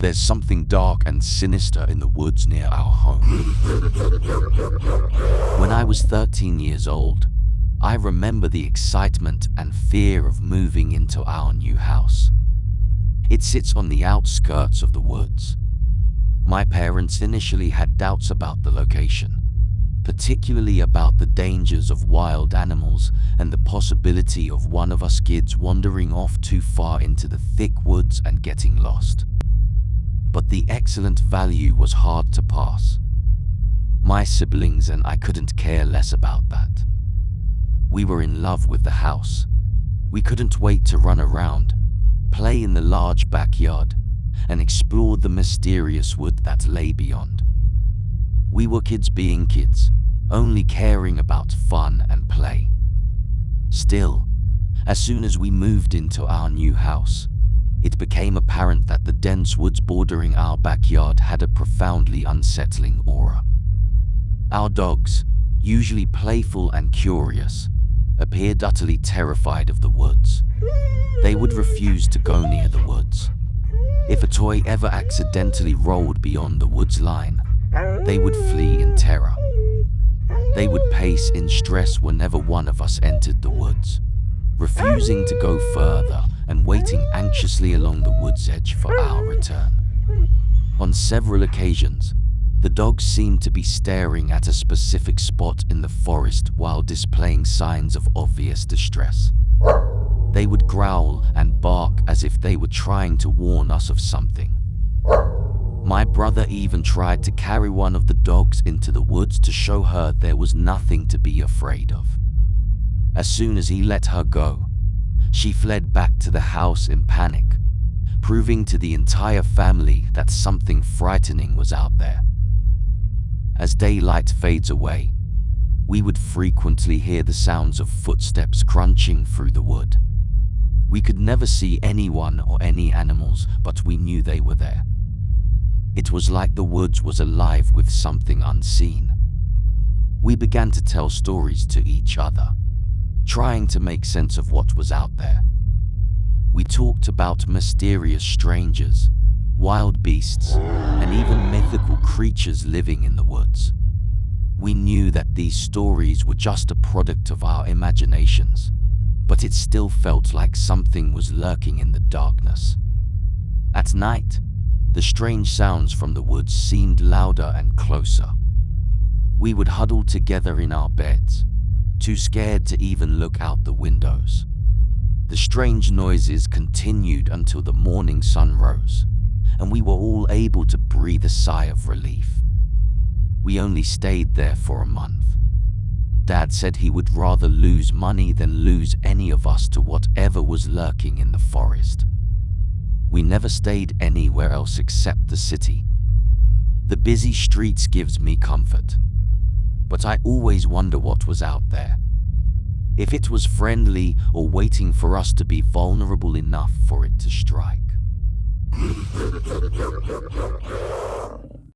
There's something dark and sinister in the woods near our home. When I was 13 years old, I remember the excitement and fear of moving into our new house. It sits on the outskirts of the woods. My parents initially had doubts about the location, particularly about the dangers of wild animals and the possibility of one of us kids wandering off too far into the thick woods and getting lost. But the excellent value was hard to pass. My siblings and I couldn't care less about that. We were in love with the house. We couldn't wait to run around, play in the large backyard, and explore the mysterious wood that lay beyond. We were kids being kids, only caring about fun and play. Still, as soon as we moved into our new house, it became apparent that the dense woods bordering our backyard had a profoundly unsettling aura. Our dogs, usually playful and curious, appeared utterly terrified of the woods. They would refuse to go near the woods. If a toy ever accidentally rolled beyond the woods line, they would flee in terror. They would pace in stress whenever one of us entered the woods, refusing to go further and waiting anxiously along the wood's edge for our return. On several occasions, the dogs seemed to be staring at a specific spot in the forest while displaying signs of obvious distress. They would growl and bark as if they were trying to warn us of something. My brother even tried to carry one of the dogs into the woods to show her there was nothing to be afraid of. As soon as he let her go, she fled back to the house in panic, proving to the entire family that something frightening was out there. As daylight fades away, we would frequently hear the sounds of footsteps crunching through the wood. We could never see anyone or any animals, but we knew they were there. It was like the woods was alive with something unseen. We began to tell stories to each other, trying to make sense of what was out there. We talked about mysterious strangers, wild beasts, and even mythical creatures living in the woods. We knew that these stories were just a product of our imaginations, but it still felt like something was lurking in the darkness. At night, the strange sounds from the woods seemed louder and closer. We would huddle together in our beds, too scared to even look out the windows. The strange noises continued until the morning sun rose, and we were all able to breathe a sigh of relief. We only stayed there for a month. Dad said he would rather lose money than lose any of us to whatever was lurking in the forest. We never stayed anywhere else except the city. The busy streets gives me comfort, but I always wonder what was out there. If it was friendly or waiting for us to be vulnerable enough for it to strike.